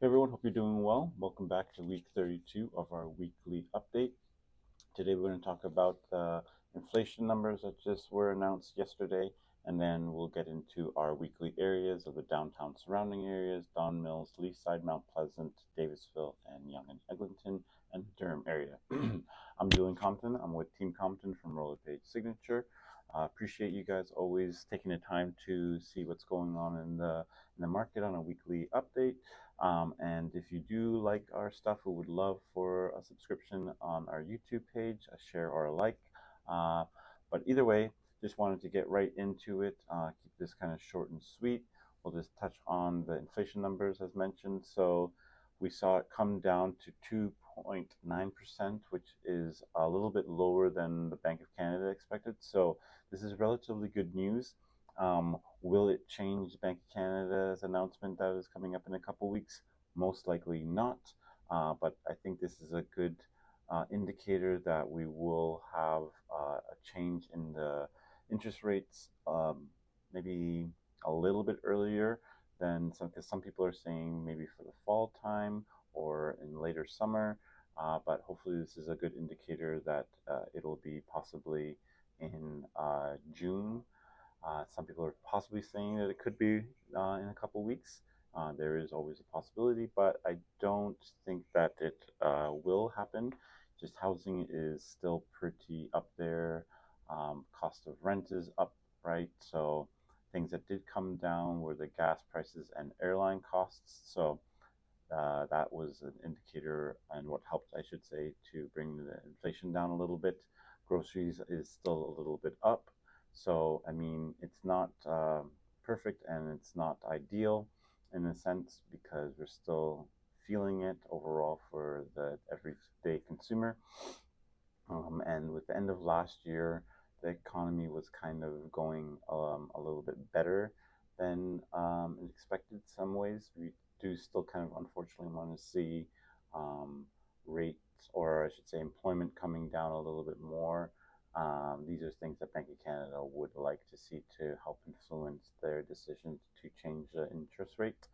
Hey everyone, hope you're doing well. Welcome back to week 32 of our weekly update. Today we're going to talk about the inflation numbers that just were announced yesterday, and then we'll get into our weekly areas of the downtown surrounding areas, Don Mills, Leaside, Mount Pleasant, Davisville, and Yonge and Eglinton, and Durham area. I'm Julian Compton. I'm with Team Compton from Roller Page Signature. Appreciate you guys always taking the time to see what's going on in the market on a weekly update. And if you do like our stuff, we would love for a subscription on our YouTube page, a share or a like. Uh, but either way, just wanted to get right into it. Keep this kind of short and sweet. We'll just touch on the inflation numbers as mentioned. So we saw it come down to 2.9%, which is a little bit lower than the Bank of Canada expected. So this is relatively good news. Will it change Bank of Canada's announcement that is coming up in a couple weeks? Most likely not. But I think this is a good indicator that we will have a change in the interest rates, maybe a little bit earlier than some, because some people are saying maybe for the fall time or in later summer. But hopefully, this is a good indicator that it'll be possibly in June. Some people are possibly saying that it could be in a couple weeks. There is always a possibility, but I don't think that it will happen. Just housing is still pretty up there. Cost of rent is up, right? So things that did come down were the gas prices and airline costs. So that was an indicator and what helped, I should say, to bring the inflation down a little bit. Groceries is still a little bit up. So, I mean, it's not perfect and it's not ideal in a sense because we're still feeling it overall for the everyday consumer. And with the end of last year, the economy was kind of going a little bit better than expected some ways. We do still kind of unfortunately want to see rates, or I should say employment, coming down a little bit more. These are things that Bank of Canada would like to see to help influence their decision to change the interest rate.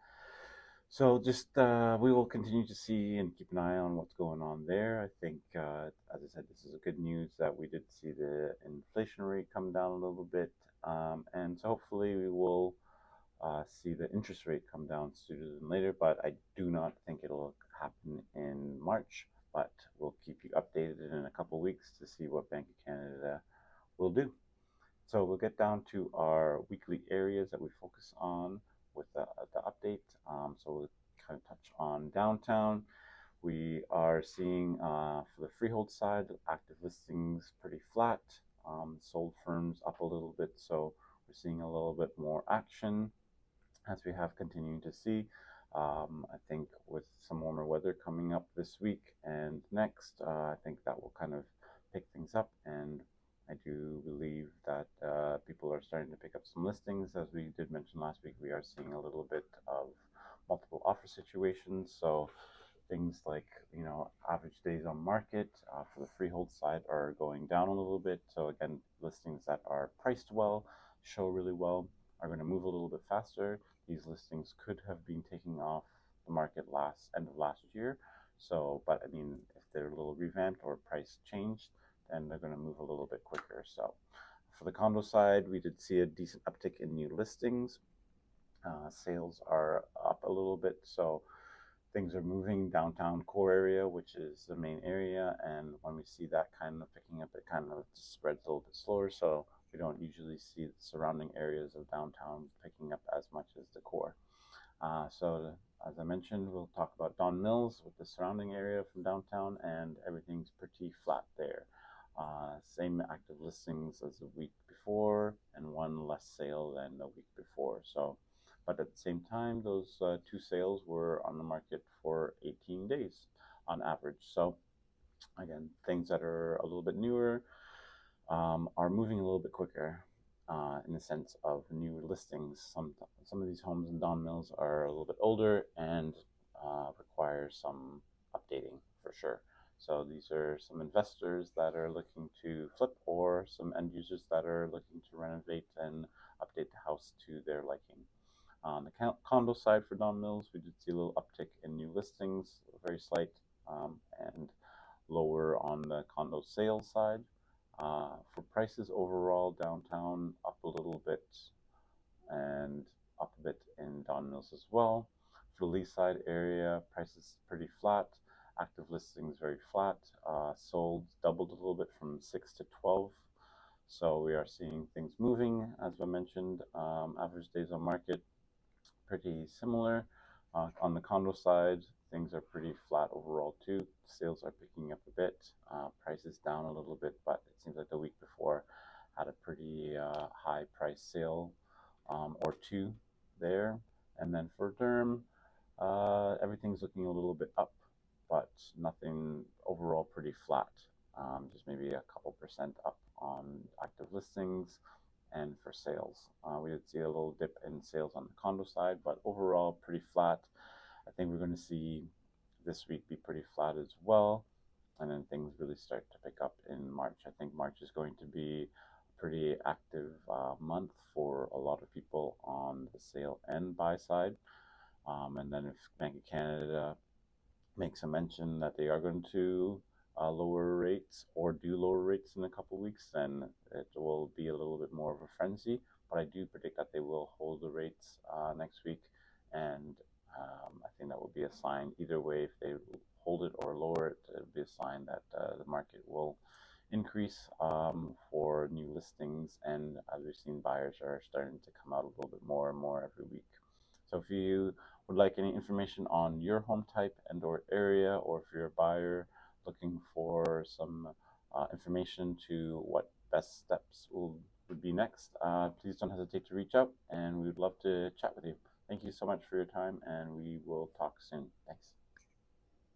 So just we will continue to see and keep an eye on what's going on there. I think, as I said, this is a good news that we did see the inflation rate come down a little bit, and so hopefully we will see the interest rate come down sooner than later. But I do not think it'll happen in March. But we'll keep you updated in a couple weeks to see what Bank of Canada will do. So we'll get down to our weekly areas that we focus on with the update. So we'll kind of touch on downtown. We are seeing for the freehold side, active listings pretty flat. Sold firms up a little bit, so we're seeing a little bit more action as we have continuing to see. I think with some warmer weather coming up this week and next, I think that will kind of pick things up, and I do believe that people are starting to pick up some listings. As we did mention last week, we are seeing a little bit of multiple offer situations. So things like, average days on market for the freehold side are going down a little bit. So again, listings that are priced well, show really well, are going to move a little bit faster. These listings could have been taking off the market end of last year. So, but I mean, if they're a little revamped or price changed, then they're going to move a little bit quicker. So for the condo side, we did see a decent uptick in new listings. Sales are up a little bit. So things are moving downtown core area, which is the main area. And when we see that kind of picking up, it kind of spreads a little bit slower. So we don't usually see the surrounding areas of downtown picking up as much as the core. So as I mentioned, we'll talk about Don Mills with the surrounding area from downtown, and everything's pretty flat there. Same active listings as the week before, and one less sale than the week before. So, but at the same time, those two sales were on the market for 18 days on average. So again, things that are a little bit newer are moving a little bit quicker in the sense of new listings. Some of these homes in Don Mills are a little bit older and require some updating for sure. So these are some investors that are looking to flip, or some end users that are looking to renovate and update the house to their liking. On the condo side for Don Mills, we did see a little uptick in new listings, very slight, and lower on the condo sales side. For prices overall, downtown up a little bit and up a bit in Don Mills as well. For the Leaside area, prices pretty flat. Active listings very flat. Sold doubled a little bit from 6 to 12. So we are seeing things moving, as I mentioned. Average days on market pretty similar. On the condo side, things are pretty flat overall too. Sales are picking up a bit. Prices down a little bit, but it seems like the week before had a pretty high price sale or two there. And then for Derm, everything's looking a little bit up, but nothing overall, pretty flat. Just maybe a couple percent up on active listings and for sales. We did see a little dip in sales on the condo side, but overall pretty flat. I think we're going to see this week be pretty flat as well, and then things really start to pick up in March. I think March is going to be a pretty active month for a lot of people on the sale and buy side. And then if Bank of Canada makes a mention that they are going to lower rates or do lower rates in a couple of weeks, then it will be a little bit more of a frenzy. But I do predict that they will hold the rates next week, and I think that will be a sign either way. If they hold it or lower it, it'll be a sign that the market will increase for new listings, and as we've seen, buyers are starting to come out a little bit more and more every week. So if you would like any information on your home type and or area, or if you're a buyer looking for some information to what best steps would be next, please don't hesitate to reach out, and we would love to chat with you. Thank you so much for your time, and we will talk soon. Thanks.